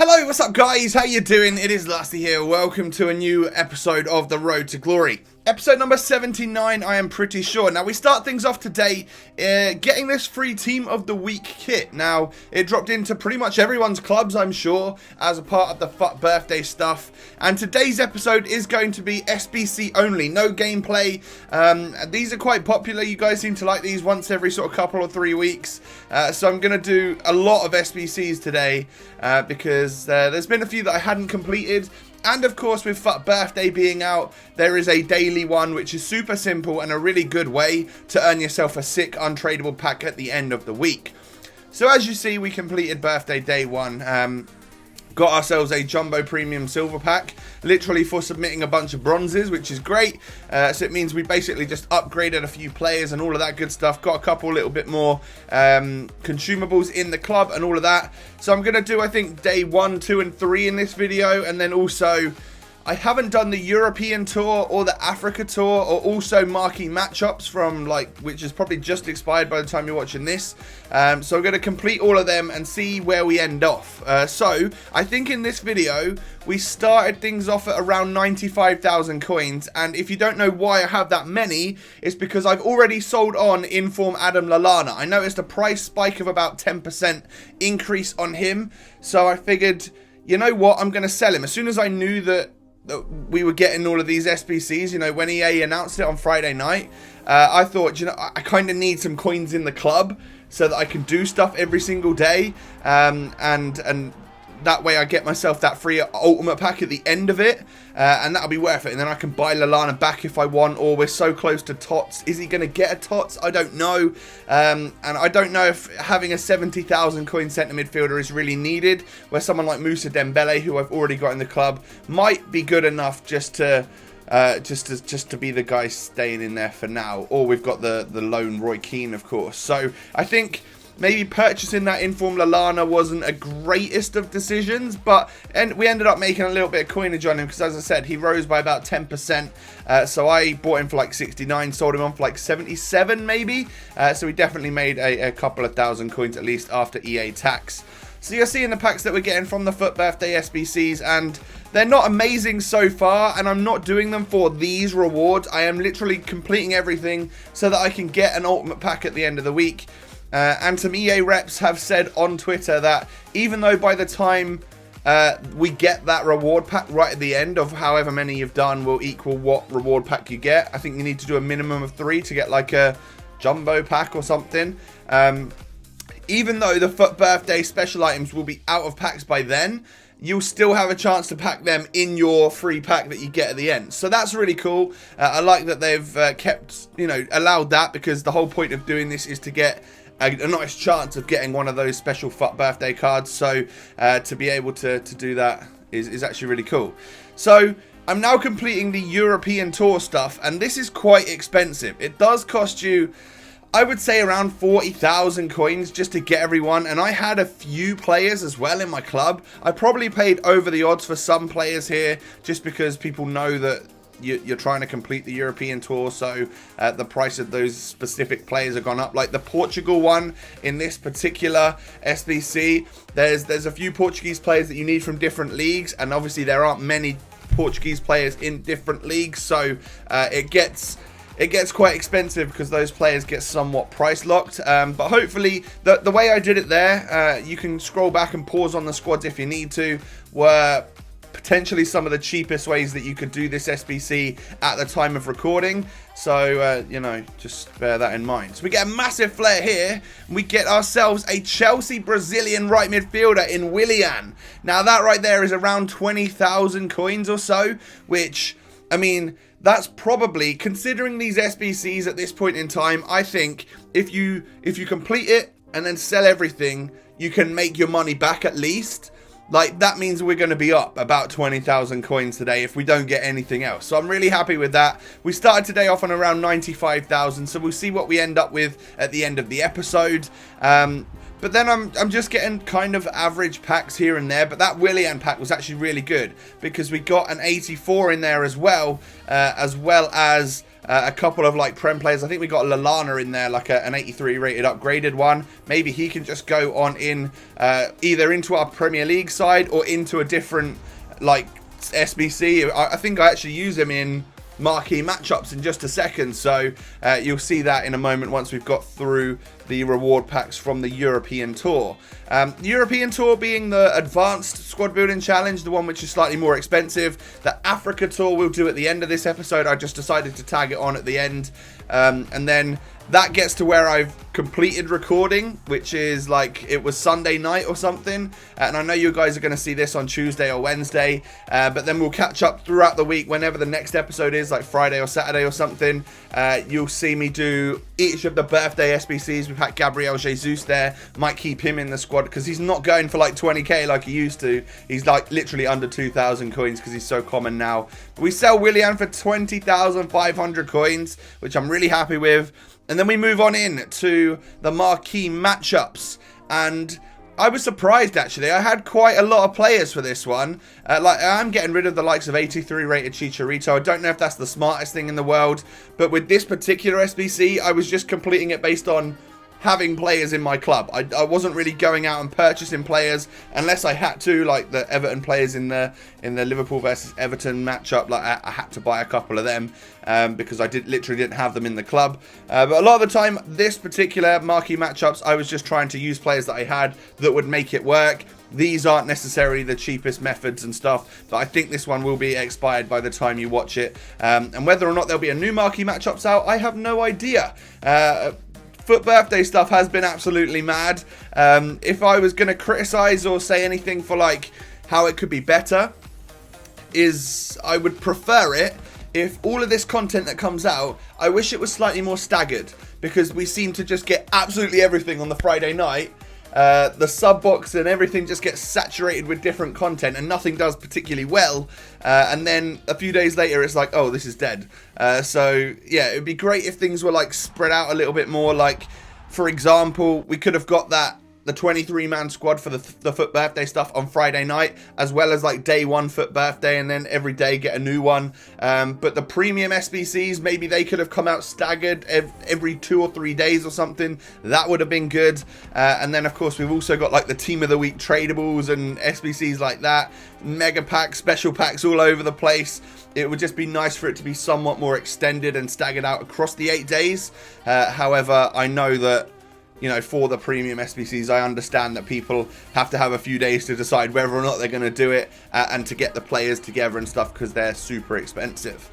Hello, what's up guys? How you doing? It is Lusty here. Welcome to a new episode of The Road to Glory. Episode number 79, I am pretty sure. Now, we start things off today getting this free Team of the Week kit. Now, it dropped into pretty much everyone's clubs, I'm sure, as a part of the FUT Birthday stuff. And today's episode is going to be SBC only, no gameplay. These are quite popular. You guys seem to like these once every sort of couple or 3 weeks. So I'm going to do a lot of SBCs today because there's been a few that I hadn't completed. And of course, with FUT Birthday being out, there is a daily one which is super simple and a really good way to earn yourself a sick untradeable pack at the end of the week. So as you see, we completed Birthday Day 1. Got ourselves a Jumbo Premium Silver Pack, literally for submitting a bunch of bronzes, which is great. So it means we basically just upgraded a few players and all of that good stuff. Got a couple little bit more consumables in the club and all of that. So I'm going to do, I think, Day 1, 2, and 3 in this video. And then also, I haven't done the European Tour or the Africa Tour or also marquee matchups from which is probably just expired by the time you're watching this. So I'm going to complete all of them and see where we end off. So I think in this video we started things off at around 95,000 coins, and if you don't know why I have that many, it's because I've already sold on Inform Adam Lallana. I noticed a price spike of about 10% increase on him, so I figured, you know what, I'm going to sell him as soon as I knew that we were getting all of these SBCs. You know, when EA announced it on Friday night, I thought, you know, I kind of need some coins in the club so that I can do stuff every single day, and that way I get myself that free ultimate pack at the end of it, and that'll be worth it. And then I can buy Lallana back if I want, or we're so close to TOTS. Is he going to get a TOTS? I don't know. And I don't know if having a 70,000 coin centre midfielder is really needed, where someone like Moussa Dembele, who I've already got in the club, might be good enough just to be the guy staying in there for now. Or we've got the lone Roy Keane, of course. So I think maybe purchasing that Inform Lallana wasn't a greatest of decisions, but we ended up making a little bit of coinage on him because, as I said, he rose by about 10%. So I bought him for like 69, sold him on for like 77 maybe. So we definitely made a couple of thousand coins at least after EA tax. So you're seeing the packs that we're getting from the FUT Birthday SBCs, and they're not amazing so far, and I'm not doing them for these rewards. I am literally completing everything so that I can get an ultimate pack at the end of the week. And some EA reps have said on Twitter that even though by the time we get that reward pack right at the end of however many you've done will equal what reward pack you get, I think you need to do a minimum of 3 to get like a jumbo pack or something. Even though the FUT Birthday special items will be out of packs by then, you'll still have a chance to pack them in your free pack that you get at the end. So that's really cool. I like that they've allowed that, because the whole point of doing this is to get a nice chance of getting one of those special FUT Birthday cards. So to be able to do that is actually really cool. So I'm now completing the European Tour stuff, and this is quite expensive. It does cost you, I would say, around 40,000 coins just to get everyone, and I had a few players as well in my club. I probably paid over the odds for some players here just because people know that you're trying to complete the European Tour, so the price of those specific players have gone up. Like the Portugal one in this particular SBC, there's a few Portuguese players that you need from different leagues, and obviously there aren't many Portuguese players in different leagues, so it gets quite expensive because those players get somewhat price locked. But hopefully the way I did it there, you can scroll back and pause on the squads if you need to, were potentially some of the cheapest ways that you could do this SBC at the time of recording. So, just bear that in mind. So we get a massive flare here. We get ourselves a Chelsea Brazilian right midfielder in Willian. Now that right there is around 20,000 coins or so, which, I mean, that's probably, considering these SBCs at this point in time, I think if you complete it and then sell everything, you can make your money back at least. Like, that means we're going to be up about 20,000 coins today if we don't get anything else. So I'm really happy with that. We started today off on around 95,000, so we'll see what we end up with at the end of the episode. But then I'm just getting kind of average packs here and there. But that Willian pack was actually really good because we got an 84 in there as well as a couple of like Prem players. I think we got Lallana in there, like an 83 rated upgraded one. Maybe he can just go on in either into our Premier League side or into a different like SBC. I think I actually use him in marquee matchups in just a second, so you'll see that in a moment once we've got through the reward packs from the European Tour. The European Tour being the advanced squad building challenge, the one which is slightly more expensive. The Africa Tour we'll do at the end of this episode. I just decided to tag it on at the end, and then that gets to where I've completed recording, which is like it was Sunday night or something, and I know you guys are going to see this on Tuesday or Wednesday, but then we'll catch up throughout the week whenever the next episode is, like Friday or Saturday or something. You'll see me do each of the birthday SBCs. We've had Gabriel Jesus there. Might keep him in the squad because he's not going for like 20k like he used to. He's like literally under 2,000 coins because he's so common now. We sell Willian for 20,500 coins, which I'm really happy with. And then we move on in to the marquee matchups, and I was surprised actually. I had quite a lot of players for this one. Like I'm getting rid of the likes of 83 rated Chicharito. I don't know if that's the smartest thing in the world, but with this particular SBC, I was just completing it based on having players in my club. I wasn't really going out and purchasing players unless I had to, like the Everton players in the Liverpool versus Everton matchup. Like I had to buy a couple of them because I literally didn't have them in the club. But a lot of the time, this particular marquee matchups, I was just trying to use players that I had that would make it work. These aren't necessarily the cheapest methods and stuff, but I think this one will be expired by the time you watch it. And whether or not there'll be a new marquee matchups out, I have no idea. FUT Birthday stuff has been absolutely mad. If I was going to criticize or say anything for like how it could be better, is I would prefer it if all of this content that comes out, I wish it was slightly more staggered, because we seem to just get absolutely everything on the Friday night. The sub box and everything just gets saturated with different content and nothing does particularly well, and then a few days later it's like, oh, this is dead. So yeah, it would be great if things were like spread out a little bit more. Like for example, we could have got the 23-man squad for the FUT Birthday stuff on Friday night, as well as like day one FUT Birthday, and then every day get a new one. But the premium SBCs, maybe they could have come out staggered every 2 or 3 days or something. That would have been good. And then of course we've also got like the team of the week tradables and SBCs like that, mega packs, special packs all over the place. It would just be nice for it to be somewhat more extended and staggered out across the 8 days. However, I know that, you know, for the premium SBCs, I understand that people have to have a few days to decide whether or not they're going to do it and to get the players together and stuff, because they're super expensive.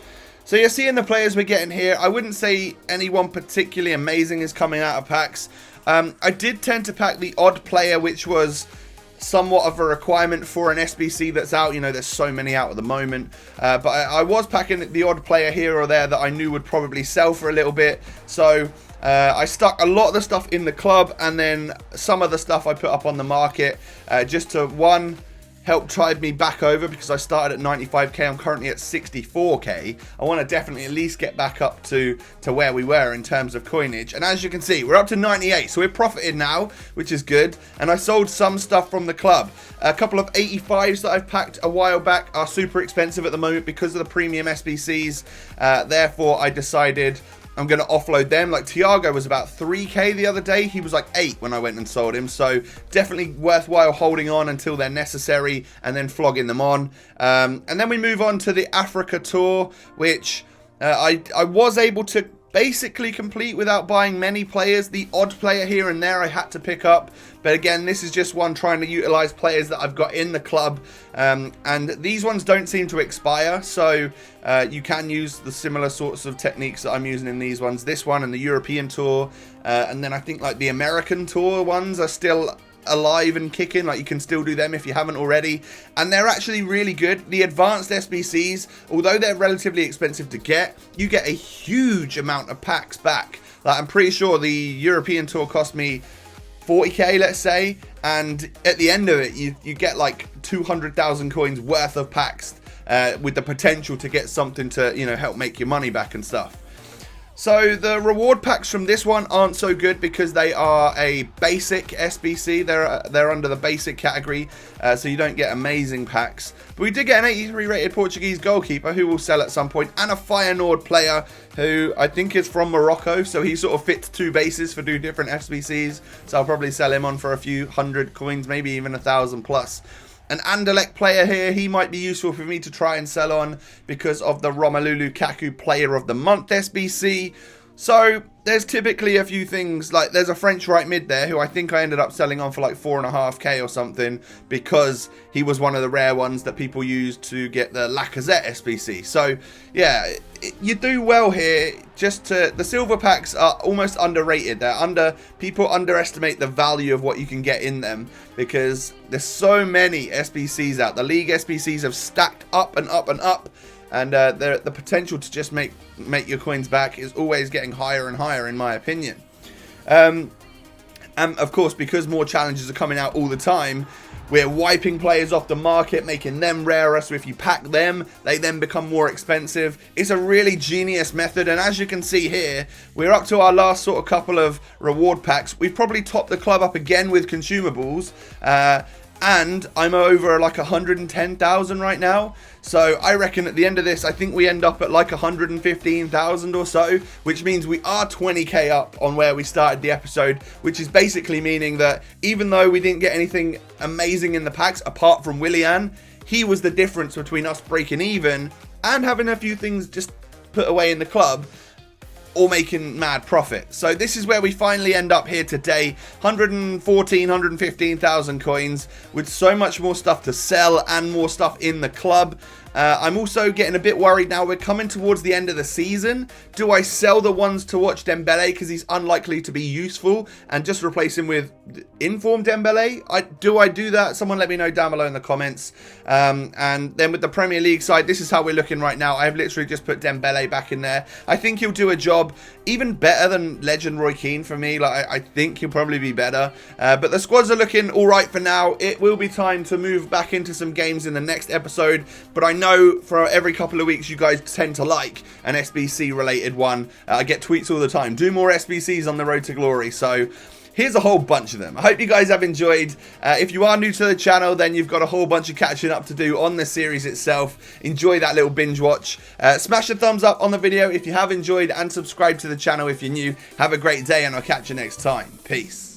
So you're seeing the players we're getting here. I wouldn't say anyone particularly amazing is coming out of packs. I did tend to pack the odd player, which was somewhat of a requirement for an SBC that's out. You know, there's so many out at the moment. But I was packing the odd player here or there that I knew would probably sell for a little bit. So I stuck a lot of the stuff in the club, and then some of the stuff I put up on the market just to, one, help tide me back over, because I started at 95k. I'm currently at 64k. I want to definitely at least get back up to where we were in terms of coinage. And as you can see, we're up to 98, so we're profited now, which is good. And I sold some stuff from the club. A couple of 85s that I've packed a while back are super expensive at the moment because of the premium SBCs. Therefore, I decided I'm going to offload them. Like Thiago was about 3k the other day. He was like 8 when I went and sold him. So definitely worthwhile holding on until they're necessary and then flogging them on. And then we move on to the Africa Tour, which I was able to basically complete without buying many players. The odd player here and there I had to pick up, but again, this is just one trying to utilize players that I've got in the club, and these ones don't seem to expire, so you can use the similar sorts of techniques that I'm using in these ones. This one and the European Tour, and then I think like the American Tour ones are still alive and kicking. Like you can still do them if you haven't already, and they're actually really good. The advanced SBCs, although they're relatively expensive to get, you get a huge amount of packs back. Like I'm pretty sure the European Tour cost me 40k, let's say, and at the end of it you get like 200,000 coins worth of packs with the potential to get something to, you know, help make your money back and stuff. So the reward packs from this one aren't so good because they are a basic SBC. They're under the basic category, so you don't get amazing packs. But we did get an 83 rated Portuguese goalkeeper who will sell at some point, and a Feyenoord player who I think is from Morocco, so he sort of fits two bases for two different SBCs. So I'll probably sell him on for a few hundred coins, maybe even 1,000 plus. An Anderlecht player here, he might be useful for me to try and sell on because of the Romelu Lukaku Player of the Month SBC. So there's typically a few things, like there's a French right mid there who I think I ended up selling on for like 4.5k or something because he was one of the rare ones that people used to get the Lacazette SBC. So yeah, you do well here. The silver packs are almost underrated. People underestimate the value of what you can get in them because there's so many SBCs out. The league SBCs have stacked up and up and up. And the potential to just make your coins back is always getting higher and higher, in my opinion. And of course, because more challenges are coming out all the time, we're wiping players off the market, making them rarer. So if you pack them, they then become more expensive. It's a really genius method. And as you can see here, we're up to our last sort of couple of reward packs. We've probably topped the club up again with consumables. And I'm over like 110,000 right now. So I reckon at the end of this, I think we end up at like 115,000 or so, which means we are 20k up on where we started the episode, which is basically meaning that even though we didn't get anything amazing in the packs, apart from Willian, he was the difference between us breaking even and having a few things just put away in the club, or making mad profit. So this is where we finally end up here today. 115,000 coins with so much more stuff to sell and more stuff in the club. I'm also getting a bit worried now. We're coming towards the end of the season. Do I sell the ones to watch Dembele because he's unlikely to be useful and just replace him with informed Dembele? Do I do that? Someone let me know down below in the comments. And then with the Premier League side, this is how we're looking right now. I've literally just put Dembele back in there. I think he'll do a job even better than Legend Roy Keane for me. Like I think he'll probably be better. But the squads are looking all right for now. It will be time to move back into some games in the next episode. But I know for every couple of weeks you guys tend to like an SBC related one. I get tweets all the time. Do more SBCs on the road to glory. So here's a whole bunch of them. I hope you guys have enjoyed. If you are new to the channel, then you've got a whole bunch of catching up to do on the series itself. Enjoy that little binge watch. Smash a thumbs up on the video if you have enjoyed and subscribe to the channel if you're new. Have a great day and I'll catch you next time. Peace.